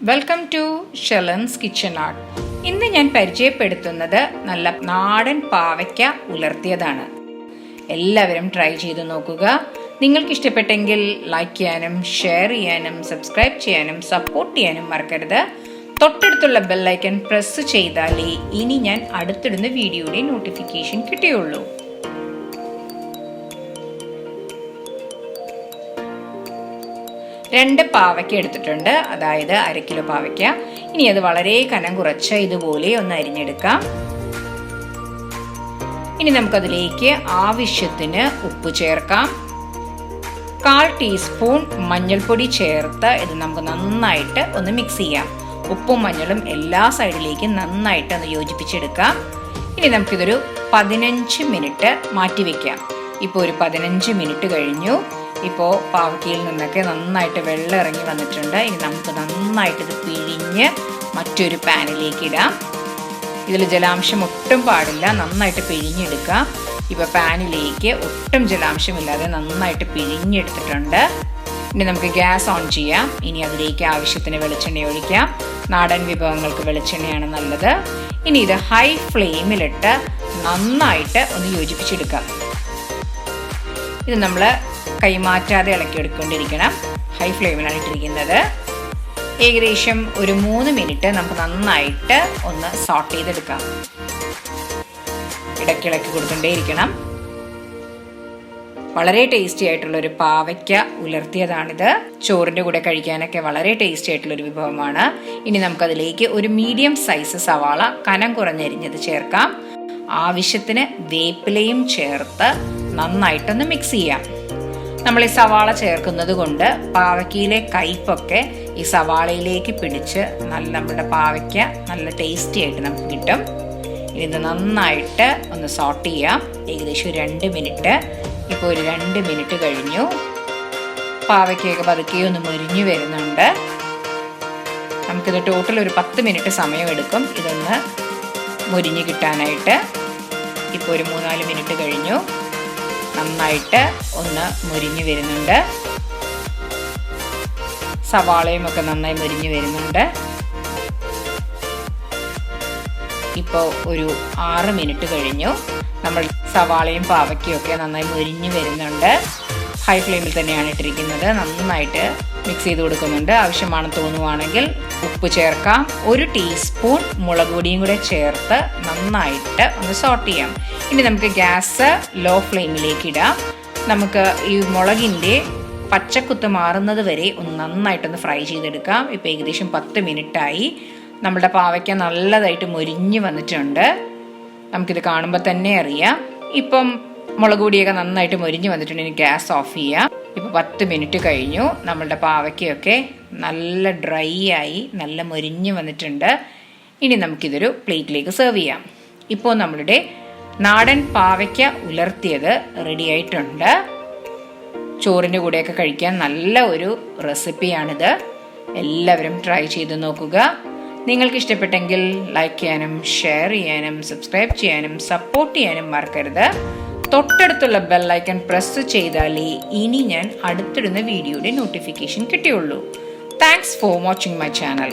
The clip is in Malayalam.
Welcome to Shelan's kitchen art. ഇന്ന് ഞാൻ പരിചയപ്പെടുത്തുന്നത് നല്ല നാടൻ പാവയ്ക്ക ഉലർത്തിയതാണ്. എല്ലാവരും ട്രൈ ചെയ്ത് നോക്കുക. നിങ്ങൾക്ക് ഇഷ്ടപ്പെട്ടെങ്കിൽ ലൈക്ക് ചെയ്യാനും ഷെയർ ചെയ്യാനും സബ്സ്ക്രൈബ് ചെയ്യാനും സപ്പോർട്ട് ചെയ്യാനും മറക്കരുത്. തൊട്ടടുത്തുള്ള ബെല്ലൈക്കൺ പ്രസ് ചെയ്താലേ ഇനി ഞാൻ അടുത്തിടുന്ന വീഡിയോയുടെ നോട്ടിഫിക്കേഷൻ കിട്ടുകയുള്ളൂ. രണ്ട് പാവയ്ക്ക എടുത്തിട്ടുണ്ട്, അതായത് 1/2 കിലോ പാവയ്ക്ക. ഇനി അത് വളരെ കനം കുറച്ച് ഇതുപോലെ ഒന്ന് അരിഞ്ഞെടുക്കാം. ഇനി നമുക്കതിലേക്ക് ആവശ്യത്തിന് ഉപ്പ് ചേർക്കാം. 1/4 ടീസ്പൂൺ മഞ്ഞൾപ്പൊടി ചേർത്ത് ഇത് നമുക്ക് നന്നായിട്ട് ഒന്ന് മിക്സ് ചെയ്യാം. ഉപ്പും മഞ്ഞളും എല്ലാ സൈഡിലേക്കും നന്നായിട്ട് ഒന്ന് യോജിപ്പിച്ചെടുക്കാം. ഇനി നമുക്കിതൊരു 15 മിനിറ്റ് മാറ്റി വയ്ക്കാം. ഇപ്പോൾ ഒരു 15 മിനിറ്റ് കഴിഞ്ഞു. ഇപ്പോൾ പാവയ്ക്കയിൽ നിന്നൊക്കെ നന്നായിട്ട് വെള്ളം ഇറങ്ങി വന്നിട്ടുണ്ട്. ഇനി നമുക്ക് നന്നായിട്ട് ഇത് പിഴിഞ്ഞ് മറ്റൊരു പാനിലേക്ക് ഇടാം. ഇതിൽ ജലാംശം ഒട്ടും പാടില്ല, നന്നായിട്ട് പിഴിഞ്ഞെടുക്കാം. ഇപ്പോൾ പാനിലേക്ക് ഒട്ടും ജലാംശമില്ലാതെ നന്നായിട്ട് പിഴിഞ്ഞെടുത്തിട്ടുണ്ട്. ഇനി നമുക്ക് ഗ്യാസ് ഓൺ ചെയ്യാം. ഇനി അതിലേക്ക് ആവശ്യത്തിന് വെളിച്ചെണ്ണ ഒഴിക്കാം. നാടൻ വിഭവങ്ങൾക്ക് വെളിച്ചെണ്ണയാണ് നല്ലത്. ഇനി ഇത് ഹൈ ഫ്ലെയിമിലിട്ട് നന്നായിട്ട് ഒന്ന് യോജിപ്പിച്ചെടുക്കാം. ഇത് നമ്മൾ കൈമാറ്റാതെ ഇളക്കിയെടുക്കൊണ്ടിരിക്കണം. ഹൈ ഫ്ലെയിമിലാണ് ഇട്ടിരിക്കുന്നത്. ഏകദേശം ഒരു 3 മിനിറ്റ് നമുക്ക് നന്നായിട്ട് ഒന്ന് സോട്ട് ചെയ്തെടുക്കാം. ഇടയ്ക്കിളക്കി കൊടുക്കൊണ്ടേയിരിക്കണം. വളരെ ടേസ്റ്റി ആയിട്ടുള്ളൊരു പാവയ്ക്ക ഉലർത്തിയതാണിത്. ചോറിൻ്റെ കൂടെ കഴിക്കാനൊക്കെ വളരെ ടേസ്റ്റി ആയിട്ടുള്ളൊരു വിഭവമാണ്. ഇനി നമുക്കതിലേക്ക് ഒരു മീഡിയം സൈസ് സവാള കനം കുറഞ്ഞരിഞ്ഞത് ചേർക്കാം. ആവശ്യത്തിന് വേപ്പിലയും ചേർത്ത് നന്നായിട്ടൊന്ന് മിക്സ് ചെയ്യാം. നമ്മൾ ഈ സവാള ചേർക്കുന്നത് കൊണ്ട് പാവയ്ക്കയിലെ കയ്പൊക്കെ ഈ സവാളയിലേക്ക് പിടിച്ച് നമ്മുടെ പാവയ്ക്ക നല്ല ടേസ്റ്റി ആയിട്ട് നമുക്ക് കിട്ടും. ഇത് നന്നായിട്ട് ഒന്ന് സോട്ട് ചെയ്യാം. ഏകദേശം 2 മിനിറ്റ്. ഇപ്പോൾ ഒരു 2 മിനിറ്റ് കഴിഞ്ഞു. പാവയ്ക്കൊക്കെ പതുക്കെ ഒന്ന് മുരിഞ്ഞു വരുന്നുണ്ട്. നമുക്കിത് ടോട്ടൽ ഒരു 10 മിനിറ്റ് സമയമെടുക്കും ഇതൊന്ന് മുരിഞ്ഞ് കിട്ടാനായിട്ട്. ഇപ്പോൾ ഒരു 3-4 മിനിറ്റ് കഴിഞ്ഞു. നന്നായിട്ട് ഒന്ന് മുരിഞ്ഞു വരുന്നുണ്ട്. സവാളയും ഒക്കെ നന്നായി മുരിഞ്ഞു വരുന്നുണ്ട്. ഇപ്പോൾ ഒരു 6 മിനിറ്റ് കഴിഞ്ഞു. നമ്മൾ സവാളയും പാവയ്ക്കയും ഒക്കെ നന്നായി മുരിഞ്ഞു വരുന്നുണ്ട്. ഹൈ ഫ്ലെയിമിൽ തന്നെയാണ് ഇട്ടിരിക്കുന്നത്. നന്നായിട്ട് മിക്സ് ചെയ്ത് കൊടുക്കുന്നുണ്ട്. ആവശ്യമാണെന്ന് തോന്നുവാണെങ്കിൽ ഉപ്പ് ചേർക്കാം. 1 ടീസ്പൂൺ മുളക് പൊടിയും കൂടെ ചേർത്ത് നന്നായിട്ട് ഒന്ന് സോട്ട് ചെയ്യാം. ഇനി നമുക്ക് ഗ്യാസ് ലോ ഫ്ലെയിമിലേക്ക് ഇടാം. നമുക്ക് ഈ മുളകിൻ്റെ പച്ചക്കുത്ത് മാറുന്നത് വരെ ഒന്ന് നന്നായിട്ടൊന്ന് ഫ്രൈ ചെയ്തെടുക്കാം. ഇപ്പോൾ ഏകദേശം 10 മിനിറ്റായി. നമ്മുടെ പാവയ്ക്ക നല്ലതായിട്ട് മുരിഞ്ഞ് വന്നിട്ടുണ്ട്. നമുക്കിത് കാണുമ്പോൾ തന്നെ അറിയാം. ഇപ്പം മുളക് പൊടിയൊക്കെ നന്നായിട്ട് മുരിഞ്ഞ് വന്നിട്ടുണ്ട്. ഇനി ഗ്യാസ് ഓഫ് ചെയ്യാം. ഇപ്പോൾ 10 മിനിറ്റ് കഴിഞ്ഞു. നമ്മളുടെ പാവയ്ക്കയൊക്കെ നല്ല ഡ്രൈ ആയി നല്ല മുരിഞ്ഞ് വന്നിട്ടുണ്ട്. ഇനി നമുക്കിതൊരു പ്ലേറ്റിലേക്ക് സെർവ് ചെയ്യാം. ഇപ്പോൾ നമ്മളുടെ നാടൻ പാവയ്ക്ക ഉലർത്തിയത് റെഡി ആയിട്ടുണ്ട്. ചോറിൻ്റെ കൂടെയൊക്കെ കഴിക്കാൻ നല്ല ഒരു റെസിപ്പിയാണിത്. എല്ലാവരും ട്രൈ ചെയ്ത് നോക്കുക. നിങ്ങൾക്ക് ഇഷ്ടപ്പെട്ടെങ്കിൽ ലൈക്ക് ചെയ്യാനും ഷെയർ ചെയ്യാനും സബ്സ്ക്രൈബ് ചെയ്യാനും സപ്പോർട്ട് ചെയ്യാനും മറക്കരുത്. തൊട്ടടുത്തുള്ള ബെല്ലൈക്കൺ പ്രസ് ചെയ്താലേ ഇനി ഞാൻ അടുത്തിടുന്ന വീഡിയോയുടെ നോട്ടിഫിക്കേഷൻ കിട്ടുകയുള്ളൂ. Thanks for watching my channel.